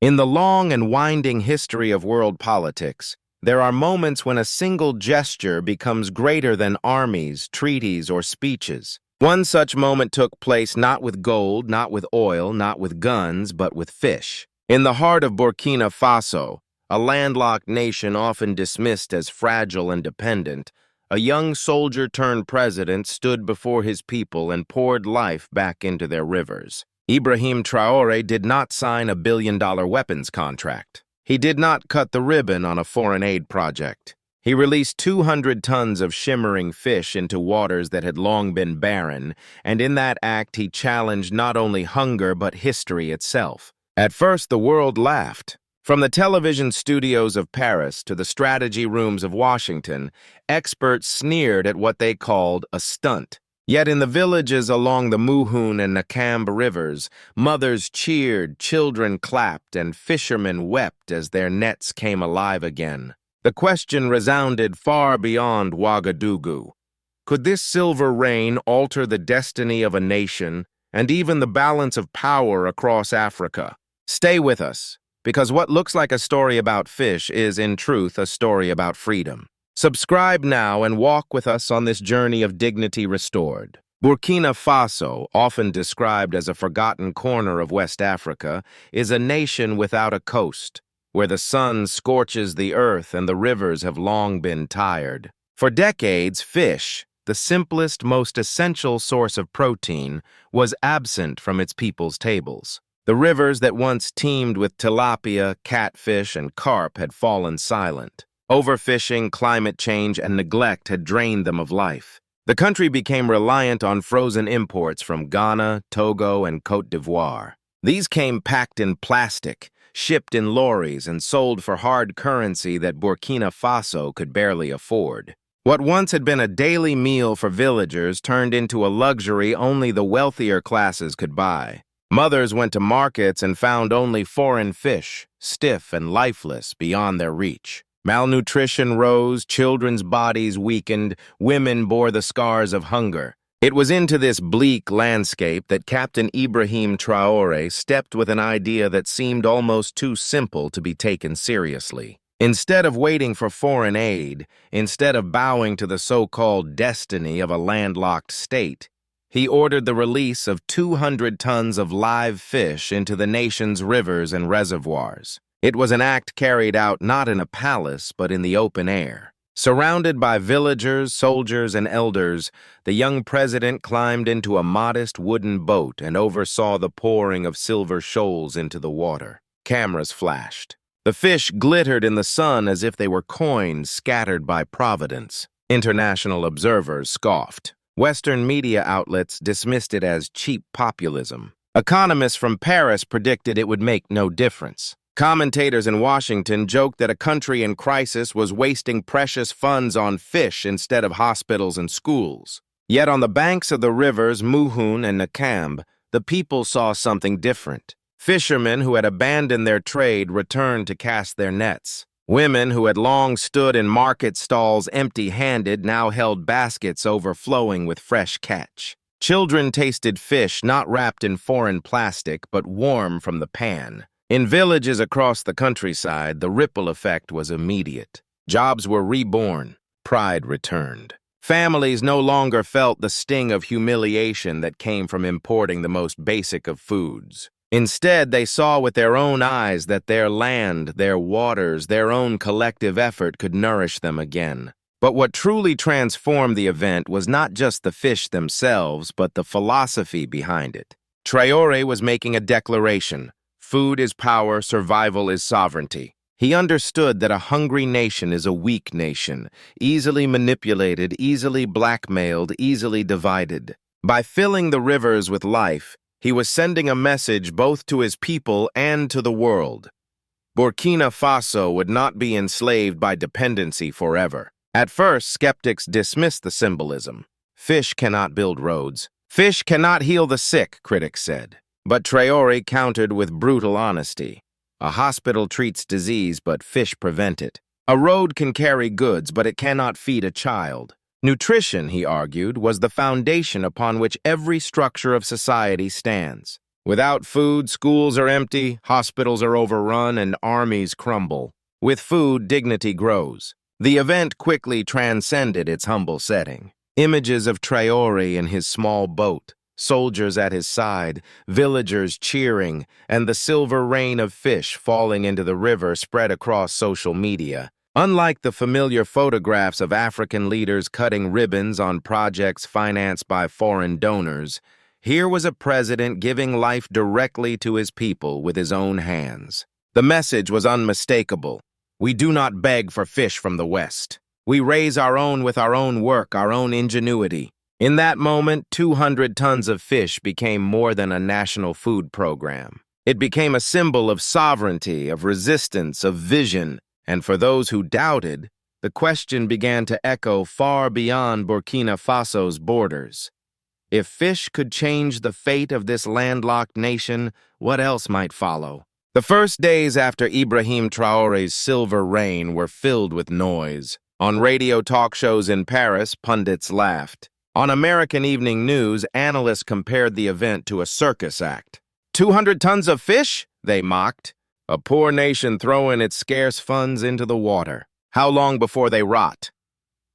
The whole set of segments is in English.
In the long and winding history of world politics, there are moments when a single gesture becomes greater than armies, treaties, or speeches. One such moment took place not with gold, not with oil, not with guns, but with fish. In the heart of Burkina Faso, a landlocked nation often dismissed as fragile and dependent, a young soldier-turned-president stood before his people and poured life back into their rivers. Ibrahim Traore did not sign a billion-dollar weapons contract. He did not cut the ribbon on a foreign aid project. He released 200 tons of shimmering fish into waters that had long been barren, and in that act he challenged not only hunger but history itself. At first, the world laughed. From the television studios of Paris to the strategy rooms of Washington, experts sneered at what they called a stunt. Yet in the villages along the Muhun and Nakam rivers, mothers cheered, children clapped, and fishermen wept as their nets came alive again. The question resounded far beyond Ouagadougou. Could this silver rain alter the destiny of a nation and even the balance of power across Africa? Stay with us, because what looks like a story about fish is, in truth, a story about freedom. Subscribe now and walk with us on this journey of dignity restored. Burkina Faso, often described as a forgotten corner of West Africa, is a nation without a coast, where the sun scorches the earth and the rivers have long been tired. For decades, fish, the simplest, most essential source of protein, was absent from its people's tables. The rivers that once teemed with tilapia, catfish, and carp had fallen silent. Overfishing, climate change, and neglect had drained them of life. The country became reliant on frozen imports from Ghana, Togo, and Côte d'Ivoire. These came packed in plastic, shipped in lorries, and sold for hard currency that Burkina Faso could barely afford. What once had been a daily meal for villagers turned into a luxury only the wealthier classes could buy. Mothers went to markets and found only foreign fish, stiff and lifeless, beyond their reach. Malnutrition rose, children's bodies weakened, women bore the scars of hunger. It was into this bleak landscape that Captain Ibrahim Traore stepped with an idea that seemed almost too simple to be taken seriously. Instead of waiting for foreign aid, instead of bowing to the so-called destiny of a landlocked state, he ordered the release of 200 tons of live fish into the nation's rivers and reservoirs. It was an act carried out not in a palace, but in the open air. Surrounded by villagers, soldiers, and elders, the young president climbed into a modest wooden boat and oversaw the pouring of silver shoals into the water. Cameras flashed. The fish glittered in the sun as if they were coins scattered by providence. International observers scoffed. Western media outlets dismissed it as cheap populism. Economists from Paris predicted it would make no difference. Commentators in Washington joked that a country in crisis was wasting precious funds on fish instead of hospitals and schools. Yet on the banks of the rivers Muhun and Nakam, the people saw something different. Fishermen who had abandoned their trade returned to cast their nets. Women who had long stood in market stalls empty-handed now held baskets overflowing with fresh catch. Children tasted fish not wrapped in foreign plastic but warm from the pan. In villages across the countryside, the ripple effect was immediate. Jobs were reborn. Pride returned. Families no longer felt the sting of humiliation that came from importing the most basic of foods. Instead, they saw with their own eyes that their land, their waters, their own collective effort could nourish them again. But what truly transformed the event was not just the fish themselves, but the philosophy behind it. Traore was making a declaration. Food is power, survival is sovereignty. He understood that a hungry nation is a weak nation, easily manipulated, easily blackmailed, easily divided. By filling the rivers with life, he was sending a message both to his people and to the world. Burkina Faso would not be enslaved by dependency forever. At first, skeptics dismissed the symbolism. Fish cannot build roads. Fish cannot heal the sick, critics said. But Traore countered with brutal honesty. A hospital treats disease, but fish prevent it. A road can carry goods, but it cannot feed a child. Nutrition, he argued, was the foundation upon which every structure of society stands. Without food, schools are empty, hospitals are overrun, and armies crumble. With food, dignity grows. The event quickly transcended its humble setting. Images of Traore in his small boat, soldiers at his side, villagers cheering, and the silver rain of fish falling into the river spread across social media. Unlike the familiar photographs of African leaders cutting ribbons on projects financed by foreign donors, here was a president giving life directly to his people with his own hands. The message was unmistakable. We do not beg for fish from the West. We raise our own with our own work, our own ingenuity. In that moment, 200 tons of fish became more than a national food program. It became a symbol of sovereignty, of resistance, of vision, and for those who doubted, the question began to echo far beyond Burkina Faso's borders. If fish could change the fate of this landlocked nation, what else might follow? The first days after Ibrahim Traore's silver reign were filled with noise. On radio talk shows in Paris, pundits laughed. On American Evening News, analysts compared the event to a circus act. 200 tons of fish? They mocked. A poor nation throwing its scarce funds into the water. How long before they rot?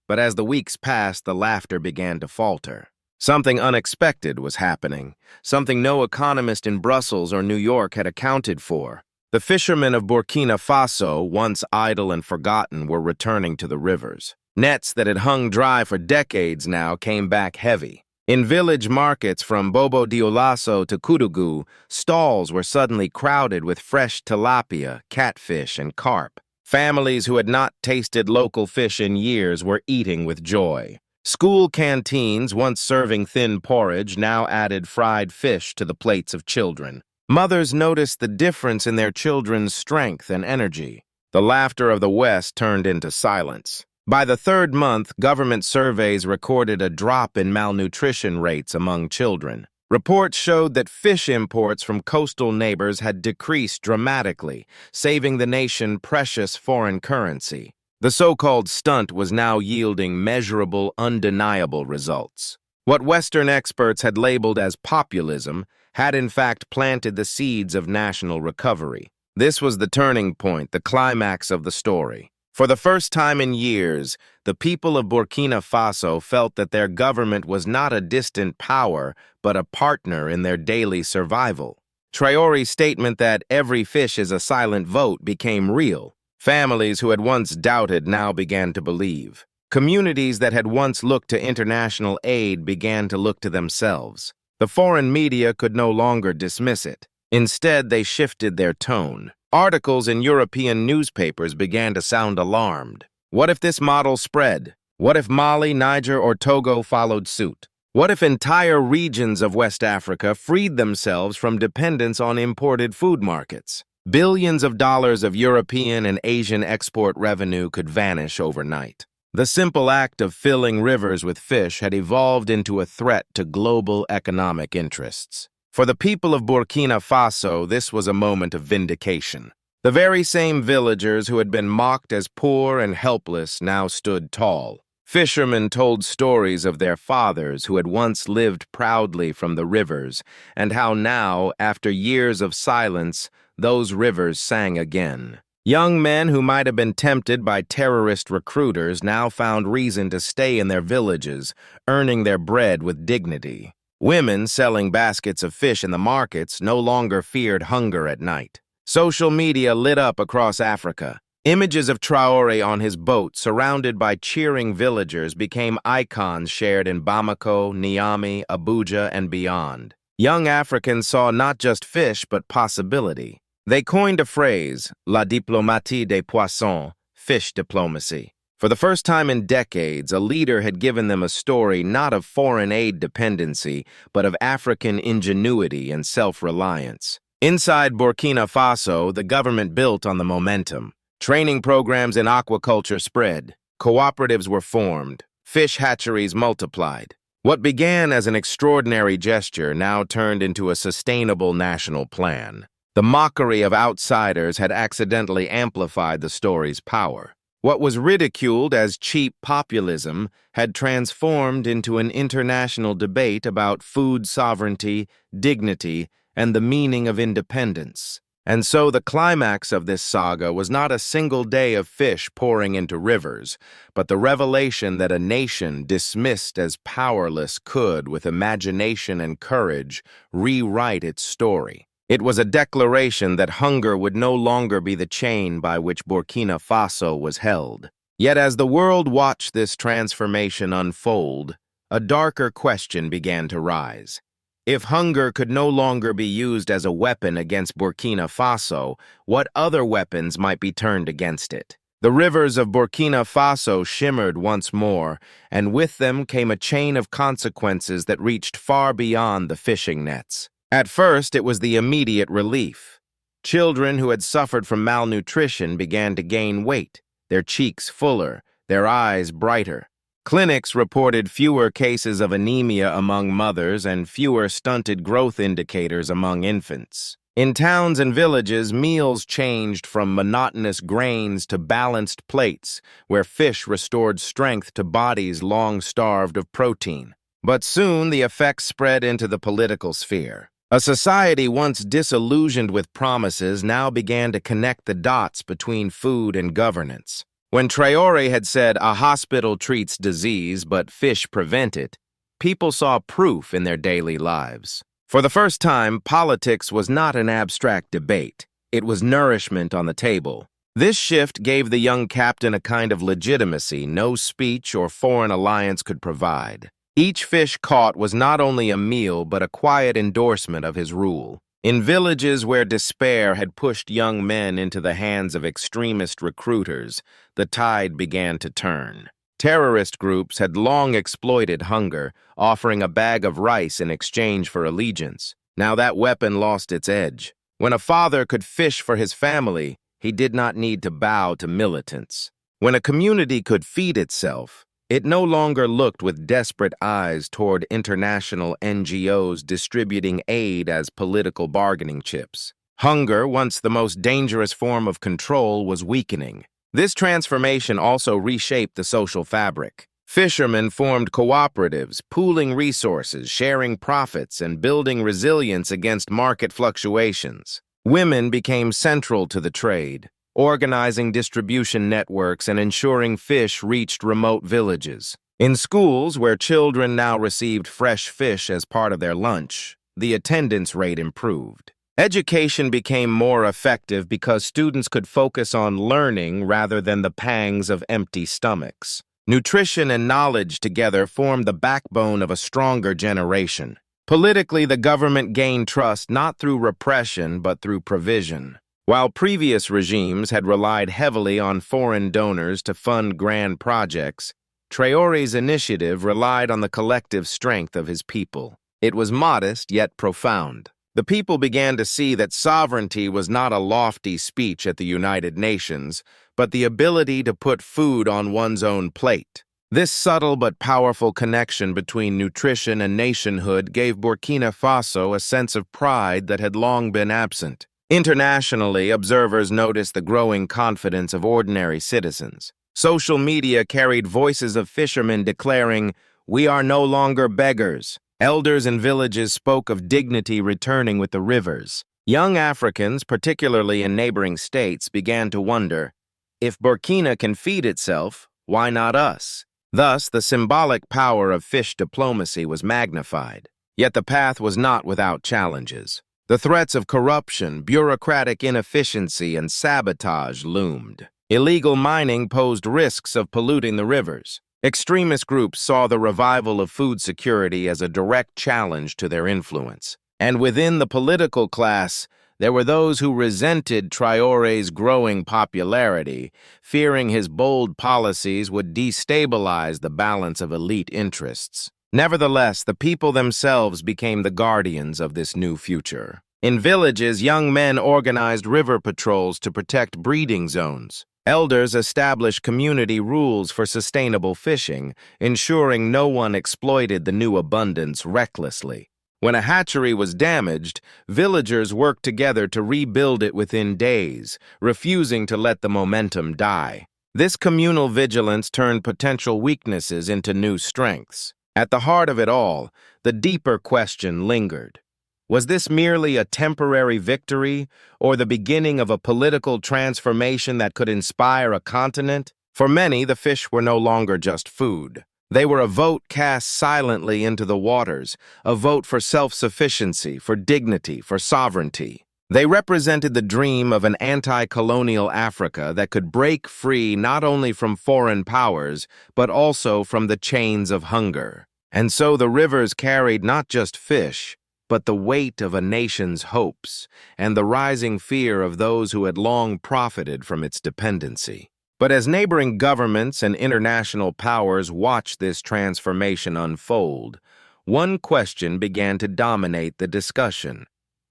But as the weeks passed, the laughter began to falter. Something unexpected was happening, something no economist in Brussels or New York had accounted for. The fishermen of Burkina Faso, once idle and forgotten, were returning to the rivers. Nets that had hung dry for decades now came back heavy. In village markets from Bobo Dioulasso to Koudougou, stalls were suddenly crowded with fresh tilapia, catfish, and carp. Families who had not tasted local fish in years were eating with joy. School canteens, once serving thin porridge, now added fried fish to the plates of children. Mothers noticed the difference in their children's strength and energy. The laughter of the West turned into silence. By the third month, government surveys recorded a drop in malnutrition rates among children. Reports showed that fish imports from coastal neighbors had decreased dramatically, saving the nation precious foreign currency. The so-called stunt was now yielding measurable, undeniable results. What Western experts had labeled as populism had in fact planted the seeds of national recovery. This was the turning point, the climax of the story. For the first time in years, the people of Burkina Faso felt that their government was not a distant power, but a partner in their daily survival. Traore's statement that every fish is a silent vote became real. Families who had once doubted now began to believe. Communities that had once looked to international aid began to look to themselves. The foreign media could no longer dismiss it. Instead, they shifted their tone. Articles in European newspapers began to sound alarmed. What if this model spread? What if Mali, Niger, or Togo followed suit? What if entire regions of West Africa freed themselves from dependence on imported food markets? Billions of dollars of European and Asian export revenue could vanish overnight. The simple act of filling rivers with fish had evolved into a threat to global economic interests. For the people of Burkina Faso, this was a moment of vindication. The very same villagers who had been mocked as poor and helpless now stood tall. Fishermen told stories of their fathers who had once lived proudly from the rivers, and how now, after years of silence, those rivers sang again. Young men who might have been tempted by terrorist recruiters now found reason to stay in their villages, earning their bread with dignity. Women selling baskets of fish in the markets no longer feared hunger at night. Social media lit up across Africa. Images of Traore on his boat, surrounded by cheering villagers, became icons shared in Bamako, Niamey, Abuja, and beyond. Young Africans saw not just fish, but possibility. They coined a phrase, la diplomatie des poissons, fish diplomacy. For the first time in decades, a leader had given them a story not of foreign aid dependency, but of African ingenuity and self-reliance. Inside Burkina Faso, the government built on the momentum. Training programs in aquaculture spread. Cooperatives were formed. Fish hatcheries multiplied. What began as an extraordinary gesture now turned into a sustainable national plan. The mockery of outsiders had accidentally amplified the story's power. What was ridiculed as cheap populism had transformed into an international debate about food sovereignty, dignity, and the meaning of independence. And so the climax of this saga was not a single day of fish pouring into rivers, but the revelation that a nation dismissed as powerless could, with imagination and courage, rewrite its story. It was a declaration that hunger would no longer be the chain by which Burkina Faso was held. Yet as the world watched this transformation unfold, a darker question began to rise. If hunger could no longer be used as a weapon against Burkina Faso, what other weapons might be turned against it? The rivers of Burkina Faso shimmered once more, and with them came a chain of consequences that reached far beyond the fishing nets. At first, it was the immediate relief. Children who had suffered from malnutrition began to gain weight, their cheeks fuller, their eyes brighter. Clinics reported fewer cases of anemia among mothers and fewer stunted growth indicators among infants. In towns and villages, meals changed from monotonous grains to balanced plates, where fish restored strength to bodies long starved of protein. But soon the effects spread into the political sphere. A society once disillusioned with promises now began to connect the dots between food and governance. When Traore had said, "A hospital treats disease, but fish prevent it," people saw proof in their daily lives. For the first time, politics was not an abstract debate. It was nourishment on the table. This shift gave the young captain a kind of legitimacy no speech or foreign alliance could provide. Each fish caught was not only a meal, but a quiet endorsement of his rule. In villages where despair had pushed young men into the hands of extremist recruiters, the tide began to turn. Terrorist groups had long exploited hunger, offering a bag of rice in exchange for allegiance. Now that weapon lost its edge. When a father could fish for his family, he did not need to bow to militants. When a community could feed itself, it no longer looked with desperate eyes toward international NGOs distributing aid as political bargaining chips. Hunger, once the most dangerous form of control, was weakening. This transformation also reshaped the social fabric. Fishermen formed cooperatives, pooling resources, sharing profits, and building resilience against market fluctuations. Women became central to the trade, organizing distribution networks and ensuring fish reached remote villages. In schools, where children now received fresh fish as part of their lunch, the attendance rate improved. Education became more effective because students could focus on learning rather than the pangs of empty stomachs. Nutrition and knowledge together formed the backbone of a stronger generation. Politically, the government gained trust not through repression but through provision. While previous regimes had relied heavily on foreign donors to fund grand projects, Traore's initiative relied on the collective strength of his people. It was modest yet profound. The people began to see that sovereignty was not a lofty speech at the United Nations, but the ability to put food on one's own plate. This subtle but powerful connection between nutrition and nationhood gave Burkina Faso a sense of pride that had long been absent. Internationally, observers noticed the growing confidence of ordinary citizens. Social media carried voices of fishermen declaring, "We are no longer beggars." Elders in villages spoke of dignity returning with the rivers. Young Africans, particularly in neighboring states, began to wonder, if Burkina can feed itself, why not us? Thus, the symbolic power of fish diplomacy was magnified. Yet the path was not without challenges. The threats of corruption, bureaucratic inefficiency, and sabotage loomed. Illegal mining posed risks of polluting the rivers. Extremist groups saw the revival of food security as a direct challenge to their influence. And within the political class, there were those who resented Traore's growing popularity, fearing his bold policies would destabilize the balance of elite interests. Nevertheless, the people themselves became the guardians of this new future. In villages, young men organized river patrols to protect breeding zones. Elders established community rules for sustainable fishing, ensuring no one exploited the new abundance recklessly. When a hatchery was damaged, villagers worked together to rebuild it within days, refusing to let the momentum die. This communal vigilance turned potential weaknesses into new strengths. At the heart of it all, the deeper question lingered. Was this merely a temporary victory, or the beginning of a political transformation that could inspire a continent? For many, the fish were no longer just food. They were a vote cast silently into the waters, a vote for self-sufficiency, for dignity, for sovereignty. They represented the dream of an anti-colonial Africa that could break free not only from foreign powers, but also from the chains of hunger. And so the rivers carried not just fish, but the weight of a nation's hopes and the rising fear of those who had long profited from its dependency. But as neighboring governments and international powers watched this transformation unfold, one question began to dominate the discussion.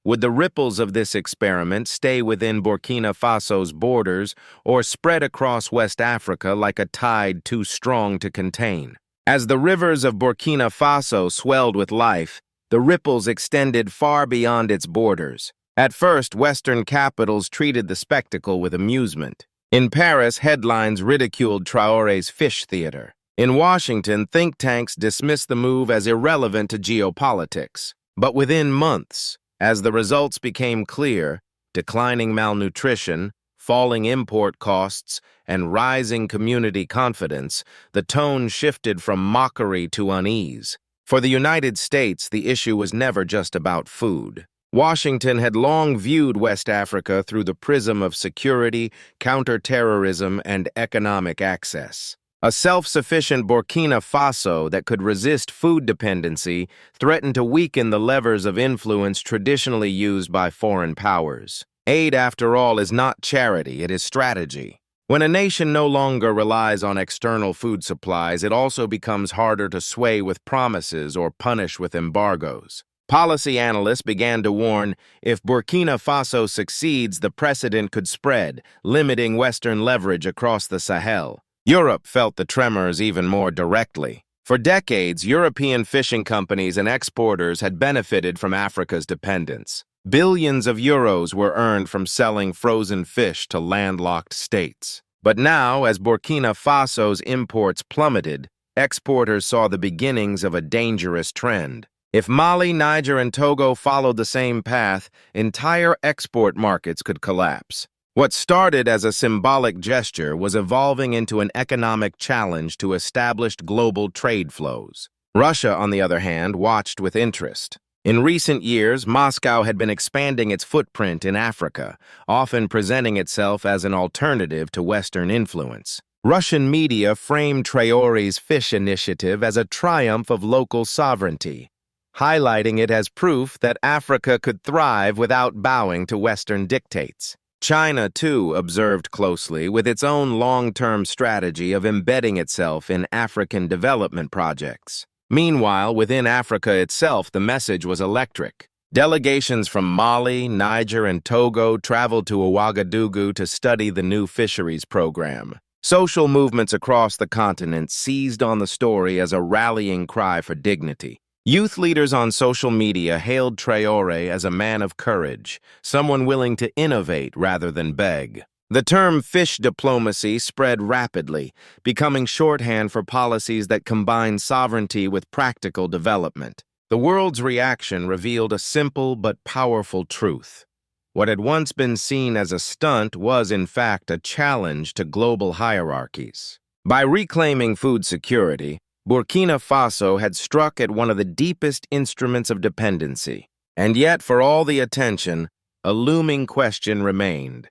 Would the ripples of this experiment stay within Burkina Faso's borders or spread across West Africa like a tide too strong to contain? As the rivers of Burkina Faso swelled with life, the ripples extended far beyond its borders. At first, Western capitals treated the spectacle with amusement. In Paris, headlines ridiculed Traoré's fish theater. In Washington, think tanks dismissed the move as irrelevant to geopolitics. But within months, as the results became clear, declining malnutrition, falling import costs, and rising community confidence, the tone shifted from mockery to unease. For the United States, the issue was never just about food. Washington had long viewed West Africa through the prism of security, counterterrorism, and economic access. A self-sufficient Burkina Faso that could resist food dependency threatened to weaken the levers of influence traditionally used by foreign powers. Aid, after all, is not charity, it is strategy. When a nation no longer relies on external food supplies, it also becomes harder to sway with promises or punish with embargoes. Policy analysts began to warn if Burkina Faso succeeds, the precedent could spread, limiting Western leverage across the Sahel. Europe felt the tremors even more directly. For decades, European fishing companies and exporters had benefited from Africa's dependence. Billions of euros were earned from selling frozen fish to landlocked states. But now, as Burkina Faso's imports plummeted, exporters saw the beginnings of a dangerous trend. If Mali, Niger, and Togo followed the same path, entire export markets could collapse. What started as a symbolic gesture was evolving into an economic challenge to established global trade flows. Russia, on the other hand, watched with interest. In recent years, Moscow had been expanding its footprint in Africa, often presenting itself as an alternative to Western influence. Russian media framed Traoré's fish initiative as a triumph of local sovereignty, highlighting it as proof that Africa could thrive without bowing to Western dictates. China, too, observed closely, with its own long-term strategy of embedding itself in African development projects. Meanwhile, within Africa itself, the message was electric. Delegations from Mali, Niger, and Togo traveled to Ouagadougou to study the new fisheries program. Social movements across the continent seized on the story as a rallying cry for dignity. Youth leaders on social media hailed Traoré as a man of courage, someone willing to innovate rather than beg. The term fish diplomacy spread rapidly, becoming shorthand for policies that combine sovereignty with practical development. The world's reaction revealed a simple but powerful truth. What had once been seen as a stunt was, in fact, a challenge to global hierarchies. By reclaiming food security, Burkina Faso had struck at one of the deepest instruments of dependency. And yet, for all the attention, a looming question remained.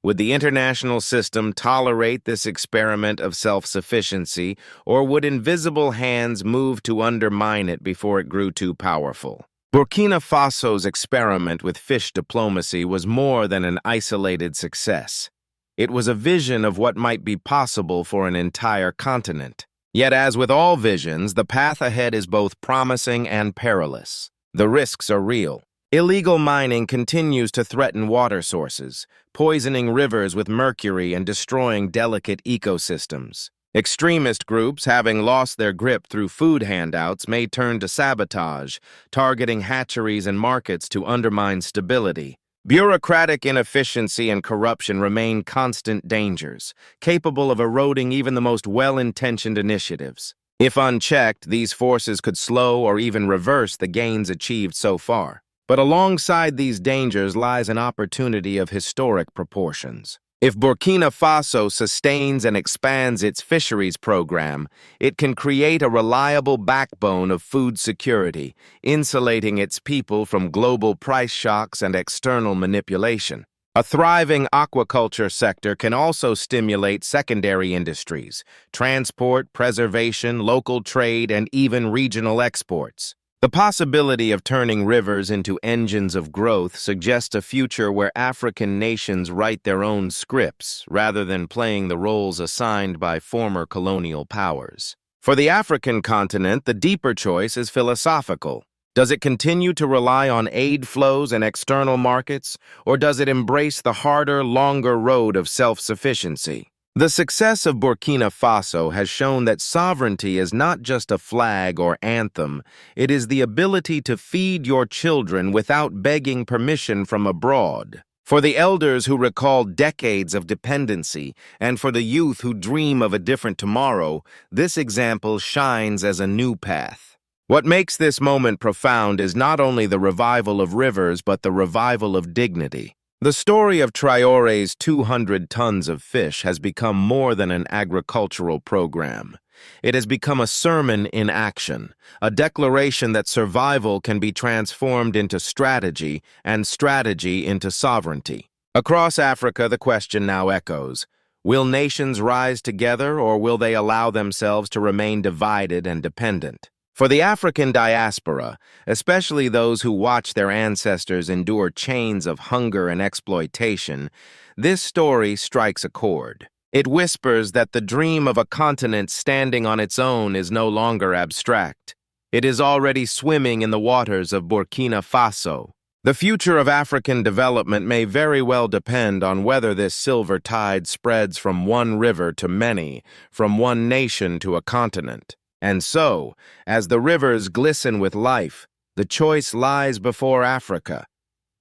Would the international system tolerate this experiment of self-sufficiency, or would invisible hands move to undermine it before it grew too powerful? Burkina Faso's experiment with fish diplomacy was more than an isolated success. It was a vision of what might be possible for an entire continent. Yet, as with all visions, the path ahead is both promising and perilous. The risks are real. Illegal mining continues to threaten water sources, poisoning rivers with mercury and destroying delicate ecosystems. Extremist groups, having lost their grip through food handouts, may turn to sabotage, targeting hatcheries and markets to undermine stability. Bureaucratic inefficiency and corruption remain constant dangers, capable of eroding even the most well-intentioned initiatives. If unchecked, these forces could slow or even reverse the gains achieved so far. But alongside these dangers lies an opportunity of historic proportions. If Burkina Faso sustains and expands its fisheries program, it can create a reliable backbone of food security, insulating its people from global price shocks and external manipulation. A thriving aquaculture sector can also stimulate secondary industries, transport, preservation, local trade, and even regional exports. The possibility of turning rivers into engines of growth suggests a future where African nations write their own scripts rather than playing the roles assigned by former colonial powers. For the African continent, the deeper choice is philosophical. Does it continue to rely on aid flows and external markets, or does it embrace the harder, longer road of self-sufficiency? The success of Burkina Faso has shown that sovereignty is not just a flag or anthem, it is the ability to feed your children without begging permission from abroad. For the elders who recall decades of dependency, and for the youth who dream of a different tomorrow, this example shines as a new path. What makes this moment profound is not only the revival of rivers, but the revival of dignity. The story of Traoré's 200 tons of fish has become more than an agricultural program. It has become a sermon in action, a declaration that survival can be transformed into strategy and strategy into sovereignty. Across Africa, the question now echoes, will nations rise together or will they allow themselves to remain divided and dependent? For the African diaspora, especially those who watch their ancestors endure chains of hunger and exploitation, this story strikes a chord. It whispers that the dream of a continent standing on its own is no longer abstract. It is already swimming in the waters of Burkina Faso. The future of African development may very well depend on whether this silver tide spreads from one river to many, from one nation to a continent. And so, as the rivers glisten with life, the choice lies before Africa: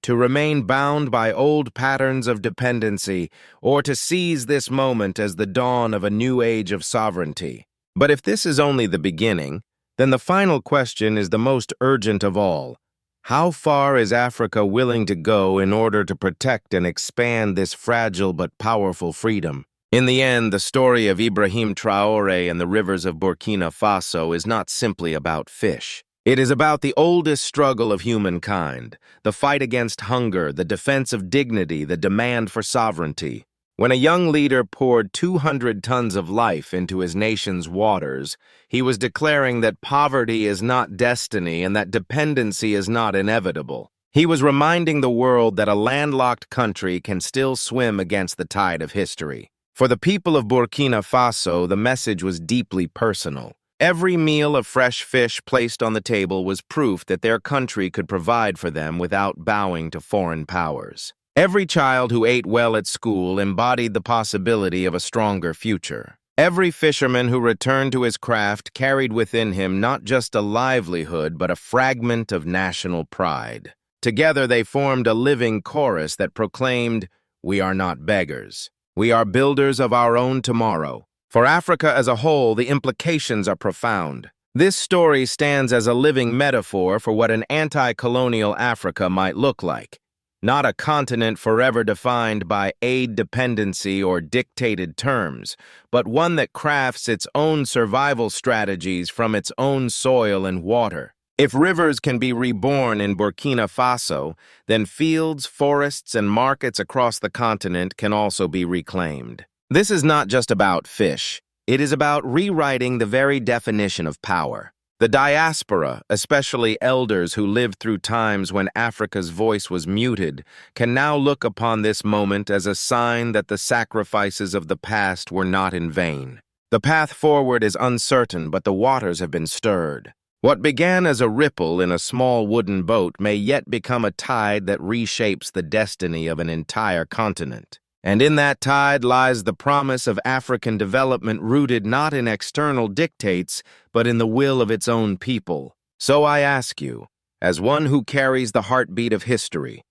to remain bound by old patterns of dependency or to seize this moment as the dawn of a new age of sovereignty. But if this is only the beginning, then the final question is the most urgent of all. How far is Africa willing to go in order to protect and expand this fragile but powerful freedom? In the end, the story of Ibrahim Traore and the rivers of Burkina Faso is not simply about fish. It is about the oldest struggle of humankind, the fight against hunger, the defense of dignity, the demand for sovereignty. When a young leader poured 200 tons of life into his nation's waters, he was declaring that poverty is not destiny and that dependency is not inevitable. He was reminding the world that a landlocked country can still swim against the tide of history. For the people of Burkina Faso, the message was deeply personal. Every meal of fresh fish placed on the table was proof that their country could provide for them without bowing to foreign powers. Every child who ate well at school embodied the possibility of a stronger future. Every fisherman who returned to his craft carried within him not just a livelihood, but a fragment of national pride. Together they formed a living chorus that proclaimed, "We are not beggars. We are builders of our own tomorrow." For Africa as a whole, the implications are profound. This story stands as a living metaphor for what an anti-colonial Africa might look like. Not a continent forever defined by aid dependency or dictated terms, but one that crafts its own survival strategies from its own soil and water. If rivers can be reborn in Burkina Faso, then fields, forests, and markets across the continent can also be reclaimed. This is not just about fish. It is about rewriting the very definition of power. The diaspora, especially elders who lived through times when Africa's voice was muted, can now look upon this moment as a sign that the sacrifices of the past were not in vain. The path forward is uncertain, but the waters have been stirred. What began as a ripple in a small wooden boat may yet become a tide that reshapes the destiny of an entire continent. And in that tide lies the promise of African development rooted not in external dictates, but in the will of its own people. So I ask you, as one who carries the heartbeat of history,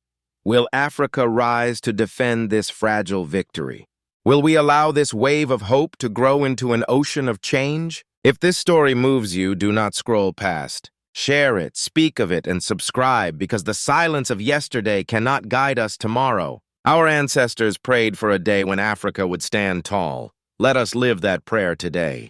will Africa rise to defend this fragile victory? Will we allow this wave of hope to grow into an ocean of change? If this story moves you, do not scroll past. Share it, speak of it, and subscribe, because the silence of yesterday cannot guide us tomorrow. Our ancestors prayed for a day when Africa would stand tall. Let us live that prayer today.